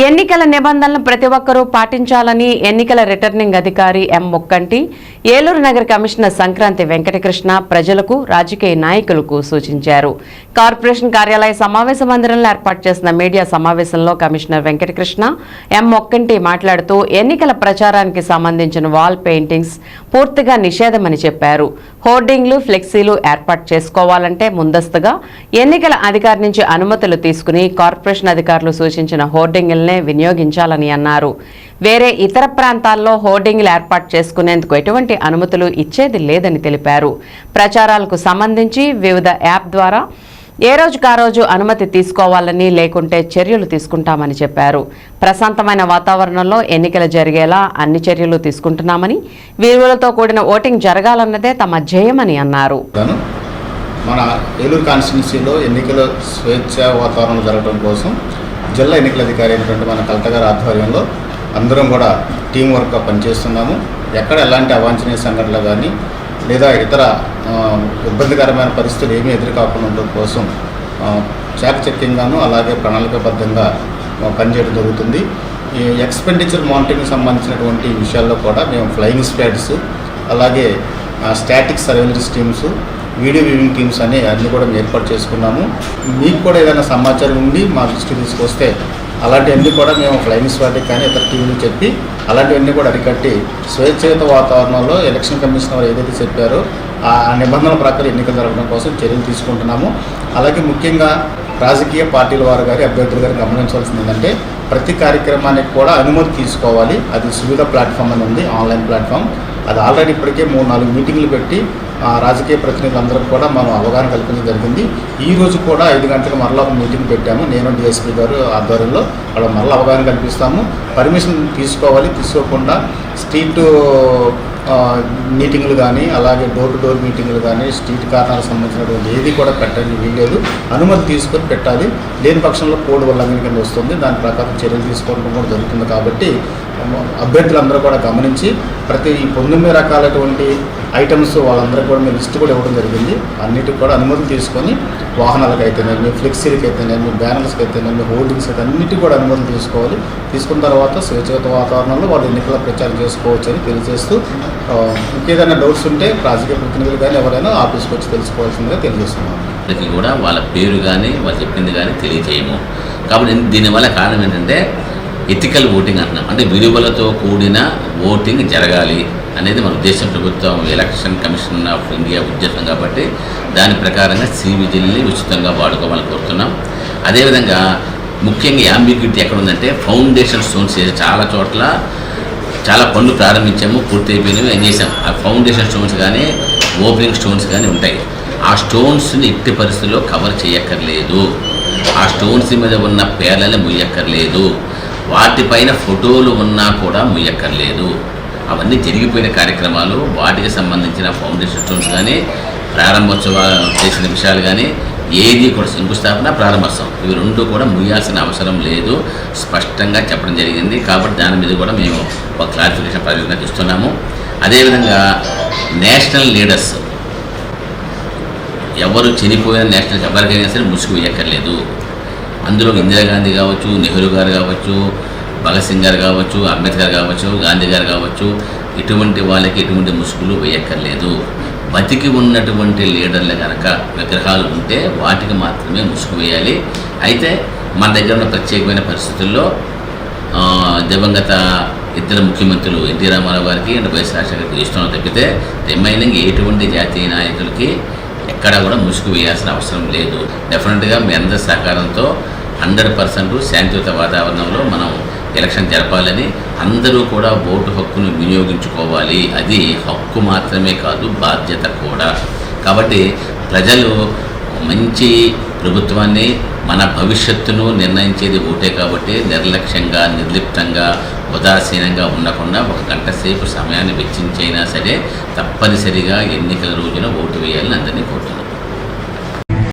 ఎన్నికల నిబంధనలను ప్రతి ఒక్కరూ పాటించాలని ఎన్నికల రిటర్నింగ్ అధికారి ఎం మొక్కంటి, ఏలూరు నగర కమిషనర్ సంక్రాంతి వెంకటకృష్ణ ప్రజలకు, రాజకీయ నాయకులకు సూచించారు. కార్పొరేషన్ కార్యాలయ సమావేశ మందిరంలో ఏర్పాటు చేసిన మీడియా సమావేశంలో కమిషనర్ వెంకటకృష్ణ, ఎం మొక్కంటి మాట్లాడుతూ ఎన్నికల ప్రచారానికి సంబంధించిన వాల్ పెయింటింగ్స్ పూర్తిగా నిషేధమని చెప్పారు. హోర్డింగ్లు, ఫ్లెక్సీలు ఏర్పాటు చేసుకోవాలంటే ముందస్తుగా ఎన్నికల అధికారి నుంచి అనుమతులు తీసుకుని కార్పొరేషన్ అధికారులు సూచించిన హోర్డింగ్ వినియోగించాలని అన్నారు. వేరే ఇతర ప్రాంతాల్లో హోర్డింగ్లు ఏర్పాటు చేసుకునేందుకు ఎటువంటి అనుమతులు ఇచ్చేది లేదని తెలిపారు. ప్రచారాలకు సంబంధించి వివిధ యాప్ ద్వారా ఏ రోజుకా రోజు అనుమతి తీసుకోవాలని, లేకుంటే చర్యలు తీసుకుంటామని చెప్పారు. ప్రశాంతమైన వాతావరణంలో ఎన్నికలు జరిగేలా అన్ని చర్యలు తీసుకుంటున్నామని, విలువలతో కూడిన ఓటింగ్ జరగాలన్నదే తమ ధ్యేయమని అన్నారు. మన ఏలూరు కాన్స్టిట్యున్సీలో ఎన్నికల స్వేచ్ఛ వాతావరణం జరగడం కోసం జిల్లా ఎన్నికల అధికారి అయినటువంటి మన కలెక్టర్ గారి ఆధ్వర్యంలో అందరం కూడా టీం వర్క్గా పనిచేస్తున్నాము. ఎక్కడ ఎలాంటి అవాంఛనీయ సంఘటనలు కానీ లేదా ఇతర ఇబ్బందికరమైన పరిస్థితులు ఏమీ ఎదురుకాకుండా ఉండడం కోసం చాకచక్యంగాను అలాగే ప్రణాళికాబద్ధంగా పనిచేయడం జరుగుతుంది. ఈ ఎక్స్పెండిచర్ మానిటరింగ్కి సంబంధించినటువంటి విషయాల్లో కూడా మేము ఫ్లయింగ్ స్క్వాడ్స్, అలాగే static surveillance teams, video viewing teams అన్నీ కూడా మేము ఏర్పాటు చేసుకున్నాము. మీకు కూడా ఏదైనా సమాచారం ఉండి మా దృష్టికి తీసుకొస్తే అలాంటివన్నీ కూడా మేము ఫ్లయింగ్ స్క్వాడ్కి కానీ ఇతర టీంలు చెప్పి అలాంటివన్నీ కూడా అరికట్టి స్వేచ్ఛాయుత వాతావరణంలో ఎలక్షన్ కమిషన్ వారు ఏదైతే చెప్పారో ఆ నిబంధనల ప్రకారం ఎన్నికలు జరగడం కోసం చర్యలు తీసుకుంటున్నాము. అలాగే ముఖ్యంగా రాజకీయ పార్టీల వారు కానీ అభ్యర్థులు గారు గమనించవలసింది ఏంటంటే ప్రతి కార్యక్రమానికి కూడా అనుమతి తీసుకోవాలి. అది సువిధ ప్లాట్ఫామ్ అని ఉంది, ఆన్లైన్ ప్లాట్ఫామ్. అది ఆల్రెడీ ఇప్పటికే 3-4 మీటింగ్లు పెట్టి రాజకీయ ప్రతినిధులందరికీ కూడా మనం అవగాహన కల్పించడం జరిగింది. ఈ రోజు కూడా 5 గంటలకు మరలా ఒక మీటింగ్ పెట్టాము. నేను డిఎస్పీ గారు ఆధ్వర్యంలో వాళ్ళ మరలా అవగాహన కల్పిస్తాము. పర్మిషన్ తీసుకోవాలి, తీసుకోకుండా స్ట్రీట్ మీటింగ్లు కానీ అలాగే డోర్ టు డోర్ మీటింగ్లు కానీ స్ట్రీట్ కార్నర్కి సంబంధించినటువంటి ఏది కూడా పెట్టడానికి వీల్లేదు. అనుమతి తీసుకొని పెట్టాలి. లేని పక్షంలో కోడ్ ఉల్లంఘన కింద వస్తుంది. దాని ప్రకారం చర్యలు తీసుకోవడం కూడా జరుగుతుంది. కాబట్టి అభ్యర్థులందరూ కూడా గమనించి ప్రతి 19 రకాలటువంటి ఐటమ్స్ వాళ్ళందరూ కూడా మేము లిస్ట్ కూడా ఇవ్వడం జరిగింది. అన్నిటికి కూడా అనుమతులు తీసుకొని వాహనాలకు అయితేనేమి, ఫ్లెక్సీలకి అయితేనేమి, బ్యానర్స్కి అయితేనేమి, హోర్డింగ్స్ అయితే అన్నిటికీ కూడా అనుమతులు తీసుకోవాలి. తీసుకున్న తర్వాత స్వేచ్ఛాయుత వాతావరణంలో వాళ్ళు ఎన్నికల ప్రచారం చేసుకోవచ్చు అని తెలియజేస్తూ ఇంకేదైనా డౌట్స్ ఉంటే రాజకీయ ప్రతినిధులు కానీ ఎవరైనా ఆఫీస్కి వచ్చి తెలుసుకోవాల్సిందిగా తెలియజేస్తున్నాం. అందరికీ కూడా వాళ్ళ పేరు కానీ వాళ్ళు చెప్పింది కానీ తెలియజేయము. కాబట్టి దీనివల్ల కారణం ఏంటంటే ఎథికల్ ఓటింగ్ అంటున్నాం. అంటే విలువలతో కూడిన ఓటింగ్ జరగాలి అనేది మన ఉద్దేశం. ప్రభుత్వం ఎలక్షన్ కమిషన్ ఆఫ్ ఇండియా ఉద్దేశం కాబట్టి దాని ప్రకారంగా సివిజిల్ని ఉచితంగా వాడుకోవాలని కోరుతున్నాం. అదేవిధంగా ముఖ్యంగా యాంబిగ్యూటీ ఎక్కడ ఉందంటే ఫౌండేషన్ స్టోన్స్ చాలా చోట్ల చాలా పనులు ప్రారంభించాము, పూర్తి అయిపోయినవి, ఏం చేసాం. ఆ ఫౌండేషన్ స్టోన్స్ కానీ ఓపెనింగ్ స్టోన్స్ కానీ ఉంటాయి. ఆ స్టోన్స్ని ఎట్టి పరిస్థితుల్లో కవర్ చేయక్కర్లేదు. ఆ స్టోన్స్ మీద ఉన్న పేర్లని ముయ్యక్కర్లేదు. వాటిపైన ఫోటోలు ఉన్నా కూడా ముయ్యక్కర్లేదు. అవన్నీ జరిగిపోయిన కార్యక్రమాలు. వాటికి సంబంధించిన ఫౌండేషన్ స్టోన్స్ కానీ ప్రారంభోత్సవాలు చేసిన విషయాలు కానీ ఏది కూడా శంకుస్థాపన, ప్రారంభోత్సవం ఇవి 2 కూడా ముయ్యాల్సిన అవసరం లేదు, స్పష్టంగా చెప్పడం జరిగింది. కాబట్టి దాని మీద కూడా మేము ఒక క్లారిఫికేషన్ ప్రజలుగా ఇస్తున్నాము. అదేవిధంగా నేషనల్ లీడర్స్ ఎవరు చనిపోయిన నేషనల్ ఎవరికైనా సరే ముసుగు వేయక్కర్లేదు. అందులో ఇందిరాగాంధీ కావచ్చు, నెహ్రూ గారు కావచ్చు, భగత్ సింగ్ గారు కావచ్చు, అంబేద్కర్ కావచ్చు, గాంధీ గారు కావచ్చు, ఇటువంటి వాళ్ళకి ఎటువంటి ముసుగులు వేయక్కర్లేదు. బతికి ఉన్నటువంటి లీడర్లు కనుక విగ్రహాలు ఉంటే వాటికి మాత్రమే ముసుగు వేయాలి. అయితే మన దగ్గర ఉన్న ప్రత్యేకమైన పరిస్థితుల్లో దివంగత 2 ముఖ్యమంత్రులు ఎన్టీ రామారావు గారికి అండ్ వైఎస్ రాజశేఖర గారికి ఇష్టం తప్పితే రిమైనింగ్ ఎటువంటి జాతీయ నాయకులకి ఎక్కడా కూడా ముసుగు వేయాల్సిన అవసరం లేదు. డెఫినెట్గా మీ అందరి సహకారంతో 100% శాంతియుత వాతావరణంలో మనం ఎలక్షన్ జరపాలని, అందరూ కూడా ఓటు హక్కును వినియోగించుకోవాలి. అది హక్కు మాత్రమే కాదు, బాధ్యత కూడా. కాబట్టి ప్రజలు మంచి ప్రభుత్వాన్ని, మన భవిష్యత్తును నిర్ణయించేది ఓటే కాబట్టి నిర్లక్ష్యంగా, నిర్లిప్తంగా, ఉదాసీనంగా ఉండకుండా 1 గంట సేపు సమయాన్ని వెచ్చించైనా సరే తప్పనిసరిగా ఎన్నికల రోజున ఓటు వేయాలని అందరినీ కోరుతున్నాను.